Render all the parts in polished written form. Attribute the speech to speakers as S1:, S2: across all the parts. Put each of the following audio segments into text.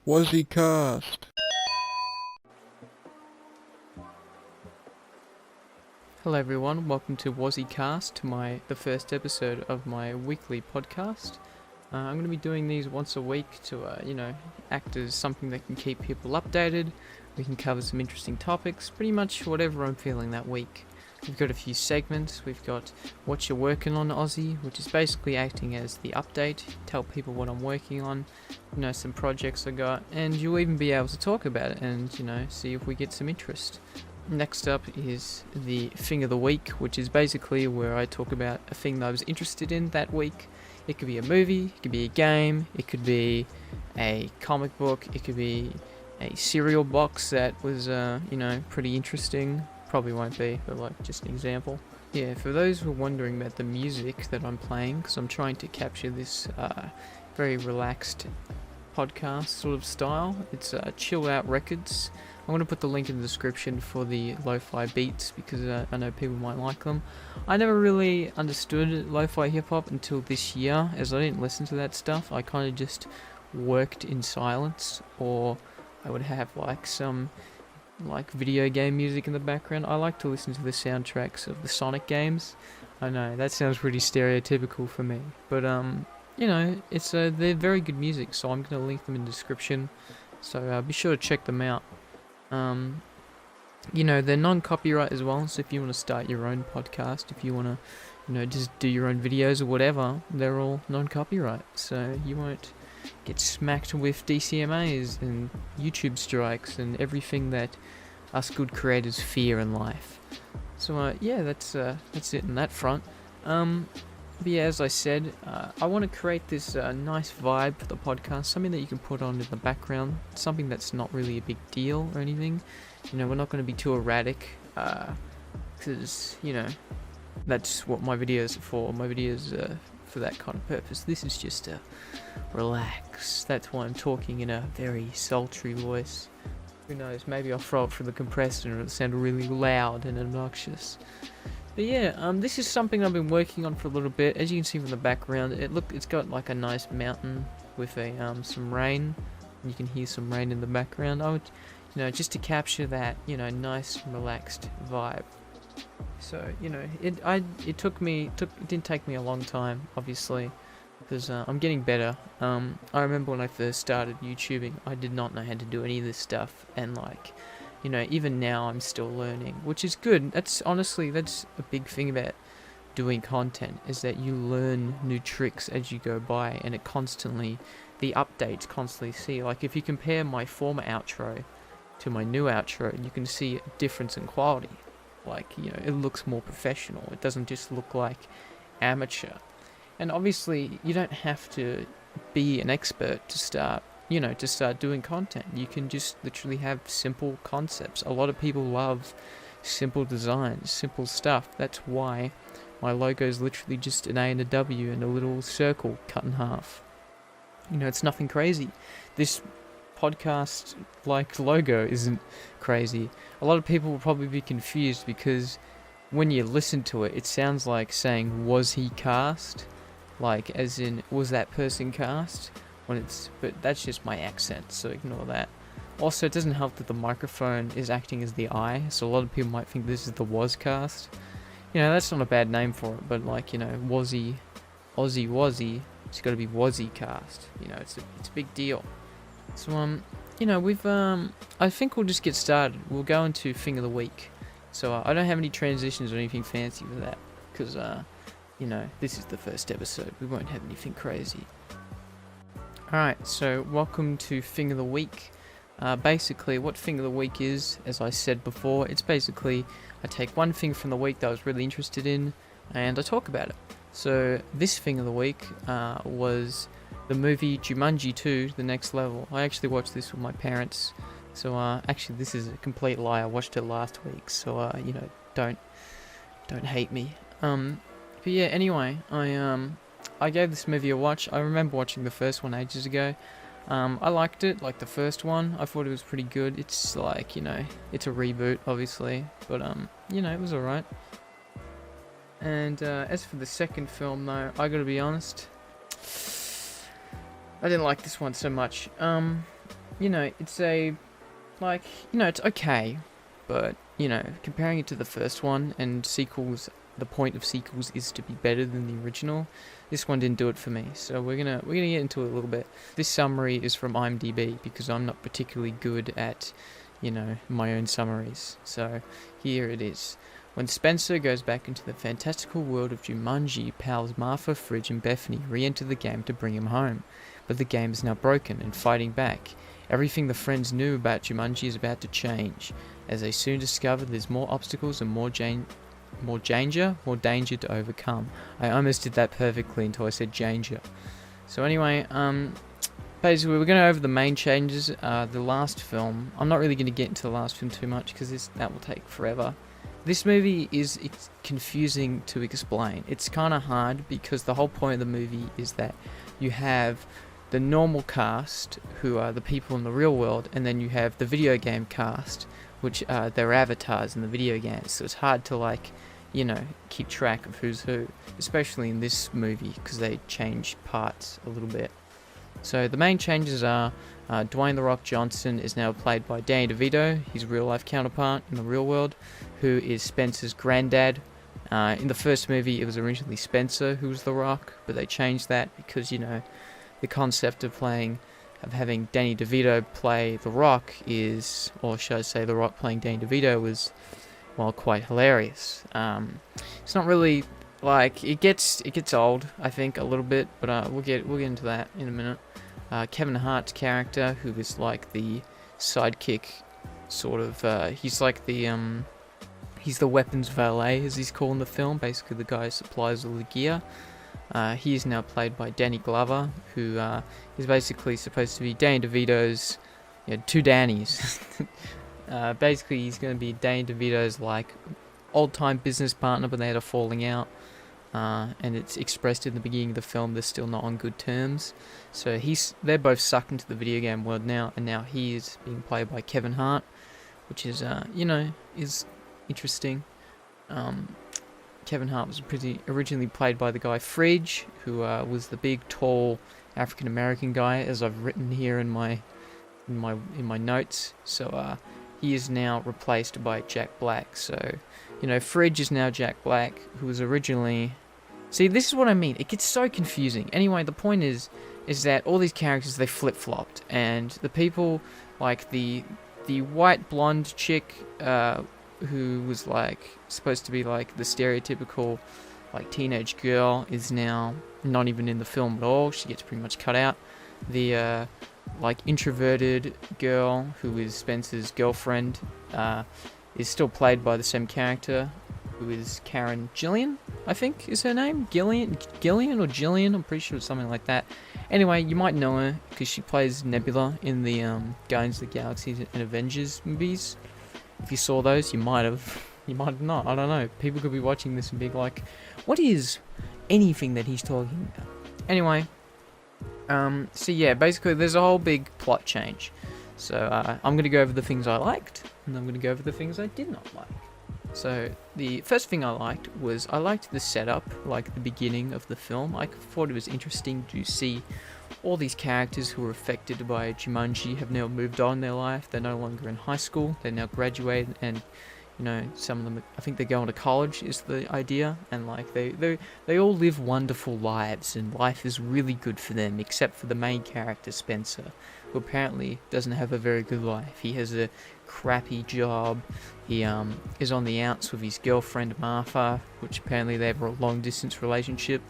S1: WozziCast.
S2: Hello everyone, welcome to WozziCast, the first episode of my weekly podcast. I'm going to be doing these once a week to, act as something that can keep people updated. We can cover some interesting topics, pretty much whatever I'm feeling that week. We've got a few segments. We've got What You're Working On, Aussie, which is basically acting as the update, tell people what I'm working on, some projects I got, and you'll even be able to talk about it and, see if we get some interest. Next up is the Thing of the Week, which is basically where I talk about a thing that I was interested in that week. It could be a movie, it could be a game, it could be a comic book, it could be a cereal box that was, pretty interesting. Probably won't be, but just an example. Yeah, for those who are wondering about the music that I'm playing, because I'm trying to capture this very relaxed podcast sort of style. It's chill out records. I'm going to put the link in the description for the lo-fi beats because I know people might like them. I never really understood lo-fi hip-hop until this year, as I didn't listen to that stuff. I kind of just worked in silence, or I would have some video game music in the background. I like to listen to the soundtracks of the Sonic games. I know, that sounds pretty stereotypical for me, but it's they're very good music, so I'm going to link them in the description, so be sure to check them out. They're non-copyright as well, so if you want to start your own podcast, if you want to, just do your own videos or whatever, they're all non-copyright, so you won't get smacked with DCMAs and YouTube strikes and everything that us good creators fear in life. So that's it on that front. But yeah, as I said, I want to create this nice vibe for the podcast, something that you can put on in the background, something that's not really a big deal or anything. We're not going to be too erratic, because that's what my videos are for. My videos are for that kind of purpose. This is just to relax. That's why I'm talking in a very sultry voice. Who knows, maybe I'll throw it through the compressor and it'll sound really loud and obnoxious. But yeah, this is something I've been working on for a little bit. As you can see from the background, it's got like a nice mountain with some rain. You can hear some rain in the background. I would, just to capture that, nice relaxed vibe. So, it didn't take me a long time, obviously, because I'm getting better. I remember when I first started YouTubing, I did not know how to do any of this stuff, and even now I'm still learning, which is good. That's a big thing about doing content, is that you learn new tricks as you go by, and the updates constantly see. Like, if you compare my former outro to my new outro, you can see a difference in quality. It looks more professional. It doesn't just look like amateur. And obviously, you don't have to be an expert to start doing content. You can just literally have simple concepts. A lot of people love simple designs, simple stuff. That's why my logo is literally just an A and a W and a little circle cut in half. It's nothing crazy. This podcast logo isn't crazy. A lot of people will probably be confused because when you listen to it, it sounds like saying "was he cast?" as in was that person cast? But that's just my accent, so ignore that. Also, it doesn't help that the microphone is acting as the eye, so a lot of people might think this is the WozCast. That's not a bad name for it, but Wozzi, Wozzi, it's got to be WozziCast. It's a big deal. So I think we'll just get started. We'll go into Thing of the Week. So I don't have any transitions or anything fancy with that, because this is the first episode. We won't have anything crazy. Alright, so welcome to Thing of the Week. Basically, what Thing of the Week is, as I said before, it's basically I take one thing from the week that I was really interested in, and I talk about it. So this Thing of the Week was the movie Jumanji 2, The Next Level. I actually watched this with my parents. So actually, this is a complete lie. I watched it last week, so don't hate me. But yeah, anyway, I gave this movie a watch. I remember watching the first one ages ago. I liked it, the first one. I thought it was pretty good. It's it's a reboot, obviously, but it was alright. And as for the second film, though, I gotta be honest, I didn't like this one so much. you know, it's it's okay, but, comparing it to the first one, and sequels, the point of sequels is to be better than the original. This one didn't do it for me, so we're gonna get into it a little bit. This summary is from IMDb, because I'm not particularly good at, my own summaries. So, here it is. When Spencer goes back into the fantastical world of Jumanji, pals Martha, Fridge, and Bethany re-enter the game to bring him home. But the game is now broken and fighting back. Everything the friends knew about Jumanji is about to change, as they soon discover there's more obstacles and more danger to overcome. I almost did that perfectly until I said danger. So anyway, basically we're going to go over the main changes. The last film, I'm not really going to get into the last film too much because that will take forever. This movie is confusing to explain. It's kind of hard because the whole point of the movie is that you have the normal cast, who are the people in the real world, and then you have the video game cast, which are their avatars in the video games. So it's hard to keep track of who's who, especially in this movie because they change parts a little bit. So the main changes are Dwayne "The Rock" Johnson is now played by Danny DeVito, his real-life counterpart in the real world, who is Spencer's granddad. In the first movie, it was originally Spencer who was The Rock, but they changed that because, the concept of having Danny DeVito play The Rock is, or should I say The Rock playing Danny DeVito was, well, quite hilarious. It's not really, it gets old, I think, a little bit, but we'll get into that in a minute. Kevin Hart's character, who is like the sidekick, sort of, he's like he's the weapons valet, as he's called in the film, basically the guy who supplies all the gear. He is now played by Danny Glover, who is basically supposed to be Danny DeVito's, two Dannys. Basically, he's going to be Danny DeVito's, old-time business partner, but they had a falling out. And it's expressed in the beginning of the film they're still not on good terms. So they're both sucked into the video game world now, and now he is being played by Kevin Hart, which is, is interesting. Kevin Hart was originally played by the guy Fridge, who was the big, tall African American guy, as I've written here in my notes. So he is now replaced by Jack Black. So Fridge is now Jack Black, who was originally. See, this is what I mean. It gets so confusing. Anyway, the point is that all these characters, they flip-flopped, and the people like the white blonde chick, who was supposed to be the stereotypical teenage girl, is now not even in the film at all. She gets pretty much cut out. The introverted girl, who is Spencer's girlfriend, is still played by the same character, who is Karen Gillian, I think is her name. Gillian or Gillian, I'm pretty sure it's something like that. Anyway, you might know her because she plays Nebula in the Guardians of the Galaxy and Avengers movies. If you saw those, you might have not. I don't know. People could be watching this and be like, what is anything that he's talking about? Anyway, so yeah, basically there's a whole big plot change. So I'm going to go over the things I liked, and I'm going to go over the things I did not like. So the first thing I liked the setup, the beginning of the film. I thought it was interesting to see all these characters who were affected by Jumanji have now moved on in their life. They're no longer in high school. They're now graduated, and some of them, I think they're going to college is the idea, and they all live wonderful lives, and life is really good for them, except for the main character, Spencer, who apparently doesn't have a very good life. He has a crappy job. He is on the outs with his girlfriend Martha, which apparently they have a long distance relationship,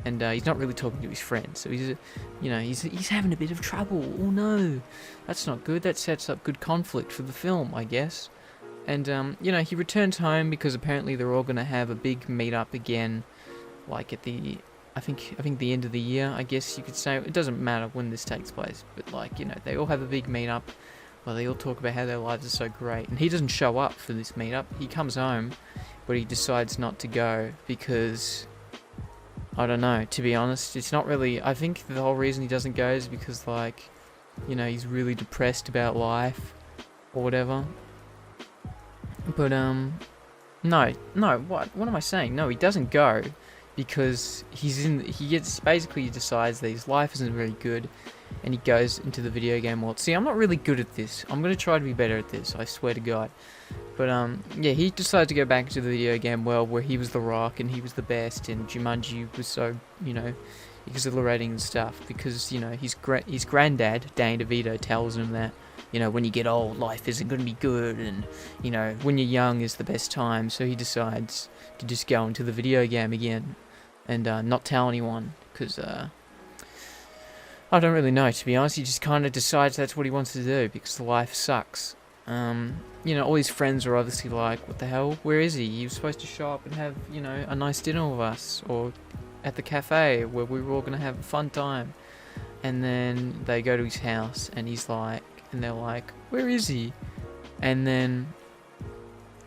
S2: and he's not really talking to his friends. So he's having a bit of trouble. Oh no, that's not good. That sets up good conflict for the film, I guess. And he returns home because apparently they're all going to have a big meet-up again, at the, I think the end of the year, I guess you could say. It doesn't matter when this takes place, but they all have a big meet-up where they all talk about how their lives are so great. And he doesn't show up for this meet-up. He comes home, but he decides not to go because, I don't know, to be honest, it's not really, I think the whole reason he doesn't go is because he's really depressed about life or whatever. But no, what am I saying? No, he doesn't go because he decides that his life isn't very good, and he goes into the video game world. See, I'm not really good at this. I'm gonna try to be better at this, I swear to God. But yeah, he decided to go back into the video game world where he was the Rock and he was the best, and Jumanji was so, you know, exhilarating and stuff, because, you know, his granddad, Danny DeVito, tells him that, you know, when you get old, life isn't going to be good, and, you know, when you're young is the best time. So he decides to just go into the video game again and not tell anyone, because I don't really know, to be honest. He just kind of decides that's what he wants to do, because life sucks. You know, all his friends are obviously like, what the hell, where is he? He was supposed to show up and have, you know, a nice dinner with us, or at the cafe where we were all going to have a fun time. And then they go to his house and he's like, and they're like, where is he? And then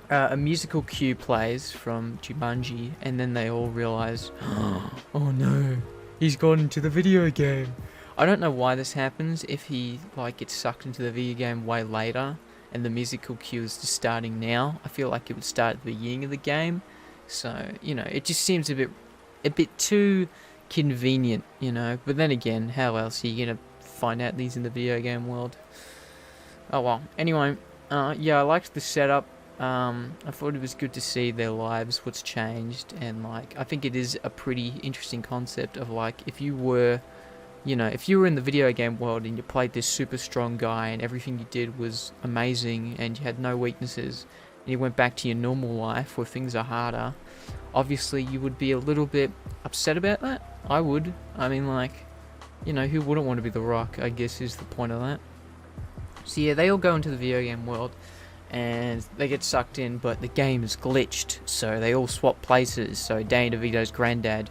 S2: a musical cue plays from Jumanji, and then they all realize, oh no, he's gone into the video game. I don't know why this happens, if he like gets sucked into the video game way later and the musical cue is just starting now. I feel like it would start at the beginning of the game. So, you know, it just seems a bit too convenient, you know. But then again, how else are you gonna find out these in the video game world? Oh well. Anyway, yeah, I liked the setup. I thought it was good to see their lives, what's changed, and like, I think it is a pretty interesting concept of like, if you were, you know, if you were in the video game world and you played this super strong guy and everything you did was amazing and you had no weaknesses, and you went back to your normal life where things are harder, obviously you would be a little bit upset about that. I would. I mean, like, you know, who wouldn't want to be the Rock, I guess, is the point of that. So yeah, they all go into the video game world and they get sucked in, but the game is glitched, so they all swap places. So Danny DeVito's granddad,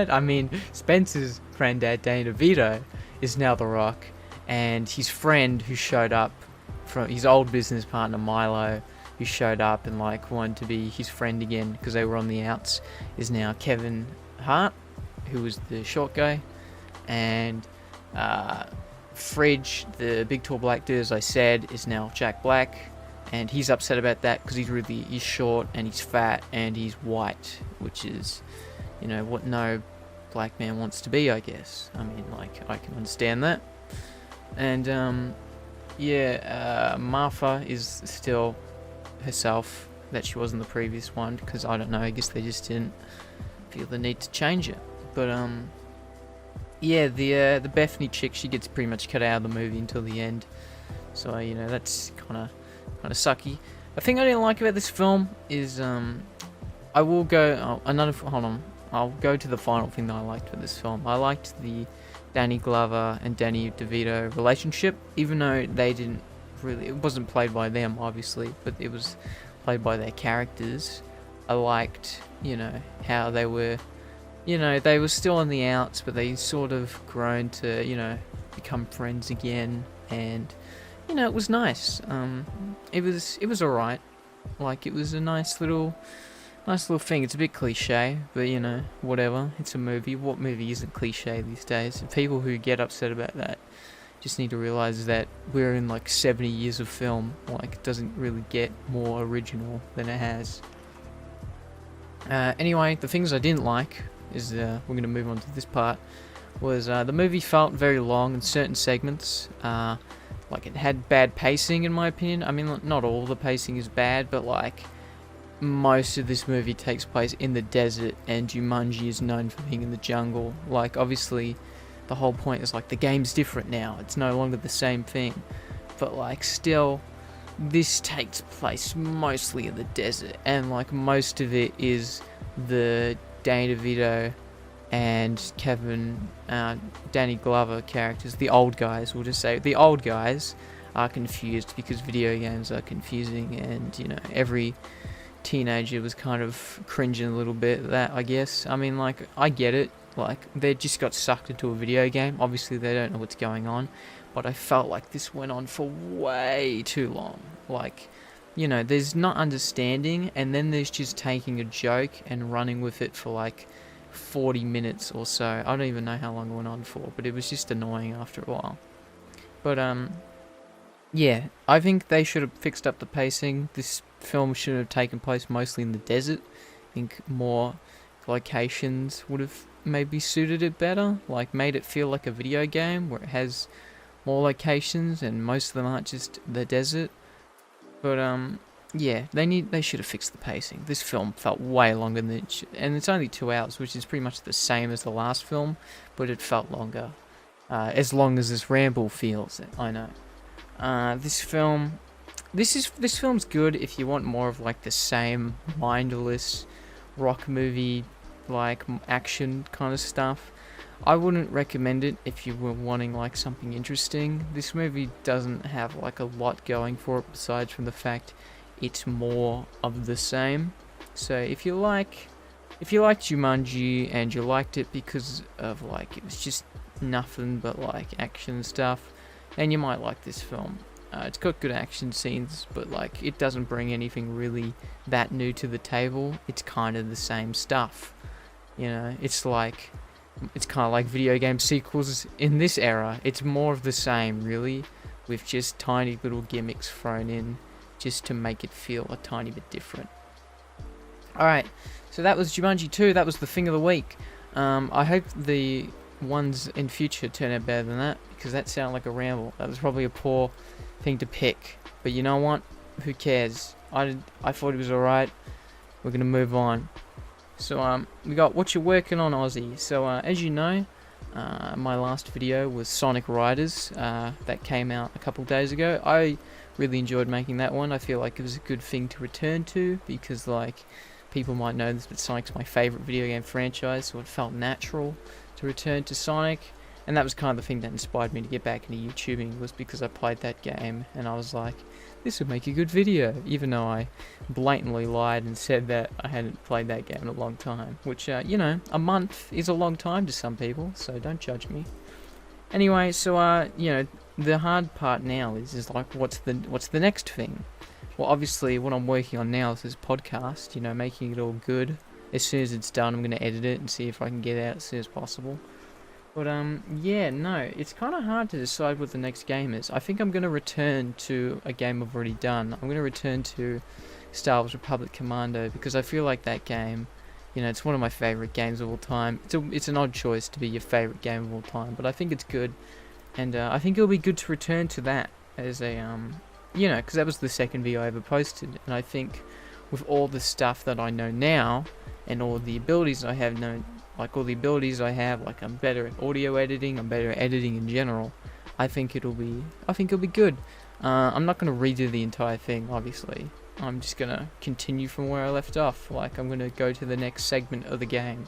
S2: I mean Spencer's granddad, Danny DeVito, is now the Rock, and his friend who showed up from his old business partner Milo, who showed up and like wanted to be his friend again because they were on the outs, is now Kevin Hart, who was the short guy, and Fridge, the big tall black dude, as I said, is now Jack Black, and he's upset about that because he's short and he's fat and he's white, which is, you know, what no black man wants to be, I guess. I mean, like, I can understand that. And yeah, Martha is still herself that she was in the previous one, because I don't know, I guess they just didn't feel the need to change it. But yeah, the Bethany chick, she gets pretty much cut out of the movie until the end, so you know, that's kind of sucky. The thing I didn't like about this film is I will go I'll go to the final thing that I liked with this film. I liked the Danny Glover and Danny DeVito relationship, even though they didn't really, it wasn't played by them obviously, but it was played by their characters. I liked, you know, how they were, you know, they were still on the outs, but they sort of grown to, you know, become friends again, and, you know, it was nice. It was alright. Like, it was a nice little thing. It's a bit cliche, but, you know, whatever. It's a movie. What movie isn't cliche these days? And people who get upset about that just need to realize that we're in like 70 years of film. Like, it doesn't really get more original than it has. Anyway, the things I didn't like is, we're going to move on to this part, was the movie felt very long in certain segments. Like, it had bad pacing, in my opinion. I mean, not all the pacing is bad, but like, most of this movie takes place in the desert, and Jumanji is known for being in the jungle. Like, obviously, the whole point is like, the game's different now. It's no longer the same thing. But like, still, this takes place mostly in the desert, and like, most of it is the Danny DeVito and Danny Glover characters, the old guys, we'll just say. The old guys are confused because video games are confusing, and, you know, every teenager was kind of cringing a little bit at that, I guess. I mean, like, I get it. Like, they just got sucked into a video game. Obviously, they don't know what's going on. But I felt like this went on for way too long. Like, you know, there's not understanding, and then there's just taking a joke and running with it for like 40 minutes or so. I don't even know how long it went on for, but it was just annoying after a while. But yeah, I think they should have fixed up the pacing. This film should have taken place mostly in the desert. I think more locations would have maybe suited it better, like made it feel like a video game where it has more locations and most of them aren't just the desert. But yeah, they should have fixed the pacing. This film felt way longer than it should, and it's only 2 hours, which is pretty much the same as the last film, but it felt longer. As long as this ramble feels, I know. This film's good if you want more of like the same mindless rock movie, like action kind of stuff. I wouldn't recommend it if you were wanting like something interesting. This movie doesn't have like a lot going for it besides from the fact it's more of the same. So if you like Jumanji and you liked it because of like it was just nothing but like action stuff, then you might like this film. It's got good action scenes, but like it doesn't bring anything really that new to the table. It's kind of the same stuff, you know. It's kind of like video game sequels in this era. It's more of the same, really, with just tiny little gimmicks thrown in just to make it feel a tiny bit different. Alright, so that was Jumanji 2. That was the thing of the week. I hope the ones in future turn out better than that, because that sounded like a ramble. That was probably a poor thing to pick, but you know what? Who cares? I thought it was alright. We're gonna move on. So we got what you're working on, Aussie. So as you know, my last video was Sonic Riders. That came out a couple days ago. I really enjoyed making that one. I feel like it was a good thing to return to, because like people might know this, but Sonic's my favorite video game franchise, so it felt natural to return to Sonic. And that was kind of the thing that inspired me to get back into YouTubing, was because I played that game and I was like, this would make a good video, even though I blatantly lied and said that I hadn't played that game in a long time, which, you know, a month is a long time to some people, so don't judge me. Anyway, so, you know, the hard part now is like, what's the next thing? Well, obviously, what I'm working on now is this podcast, you know, making it all good. As soon as it's done, I'm going to edit it and see if I can get it out as soon as possible. But, yeah, no, it's kind of hard to decide what the next game is. I think I'm going to return to a game I've already done. I'm going to return to Star Wars Republic Commando, because I feel like that game, you know, it's one of my favorite games of all time. It's an odd choice to be your favorite game of all time, but I think it's good. And, I think it'll be good to return to that as a, you know, because that was the second video I ever posted. And I think with all the stuff that I know now, and all the abilities I have known, like all the abilities I have, like I'm better at audio editing, I'm better at editing in general, I think it'll be good. I'm not going to redo the entire thing, obviously. I'm just going to continue from where I left off. Like, I'm going to go to the next segment of the game,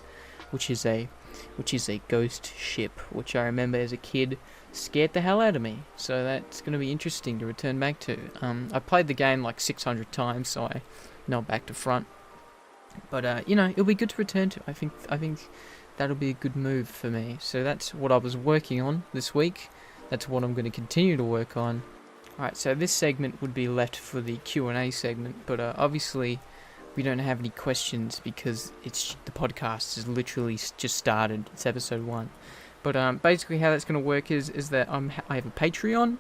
S2: which is a ghost ship, which I remember as a kid scared the hell out of me. So that's going to be interesting to return back to. I played the game like 600 times, so I know back to front. But, you know, it'll be good to return to. I think that'll be a good move for me. So that's what I was working on this week. That's what I'm going to continue to work on. Alright, so this segment would be left for the Q&A segment, but obviously we don't have any questions because the podcast is literally just started. It's episode 1. But basically how that's going to work is that I have a Patreon.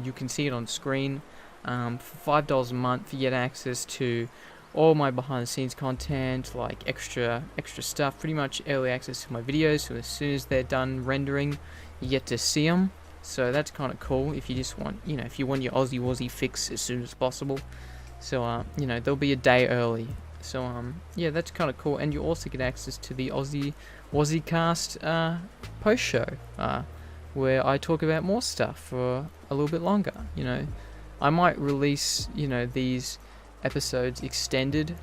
S2: You can see it on screen. For $5 a month, you get access to all my behind the scenes content, like extra stuff, pretty much early access to my videos, so as soon as they're done rendering, you get to see them. So that's kind of cool if you just want, you know, if you want your Aussie Wozzi fix as soon as possible. So, you know, there'll be a day early. So, yeah, that's kind of cool. And you also get access to the WozziCast post show, where I talk about more stuff for a little bit longer. You know, I might release, you know, these episodes extended,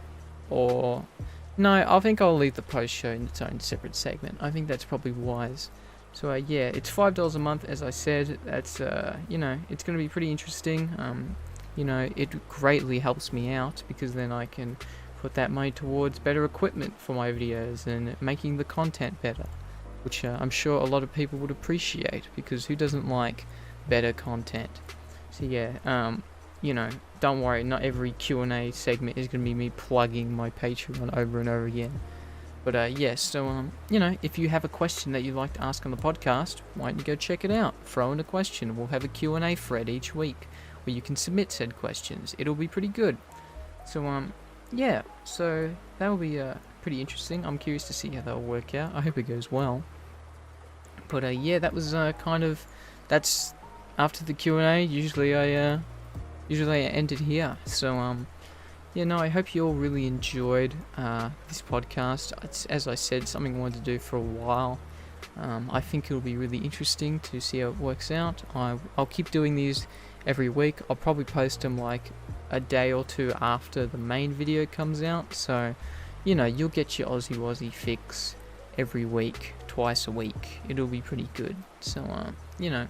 S2: or no, I think I'll leave the post show in its own separate segment. I think that's probably wise. So yeah, it's $5 a month, as I said. That's you know, it's going to be pretty interesting. You know, it greatly helps me out because then I can put that money towards better equipment for my videos and making the content better, which I'm sure a lot of people would appreciate, because who doesn't like better content? So yeah, you know, don't worry, not every Q&A segment is going to be me plugging my Patreon over and over again. But yes, so you know, if you have a question that you'd like to ask on the podcast, why don't you go check it out? Throw in a question. We'll have a Q&A thread each week where you can submit said questions. It'll be pretty good. So yeah, so that'll be pretty interesting. I'm curious to see how they'll work out. I hope it goes well. But yeah, that was that's after the Q&A. Usually I end it here. So yeah, no, I hope you all really enjoyed this podcast. It's, as I said, something I wanted to do for a while. I think it'll be really interesting to see how it works out. I'll keep doing these every week. I'll probably post them like a day or two after the main video comes out. So, you know, you'll get your Aussie Wozzi fix every week, twice a week. It'll be pretty good. So, you know,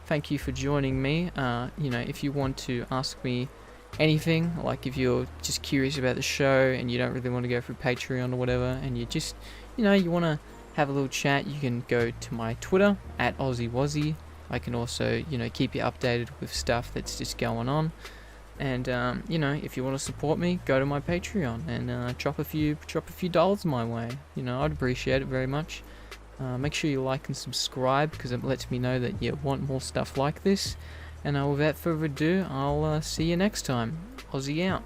S2: thank you for joining me. You know, if you want to ask me anything, like if you're just curious about the show and you don't really want to go through Patreon or whatever, and you just, you know, you want to have a little chat, you can go to my Twitter at Wozzi. I can also, you know, keep you updated with stuff that's just going on. And you know, if you want to support me, go to my Patreon and drop a few dollars my way. You know, I'd appreciate it very much. Make sure you like and subscribe, because it lets me know that you want more stuff like this. And without further ado, I'll see you next time. Aussie out.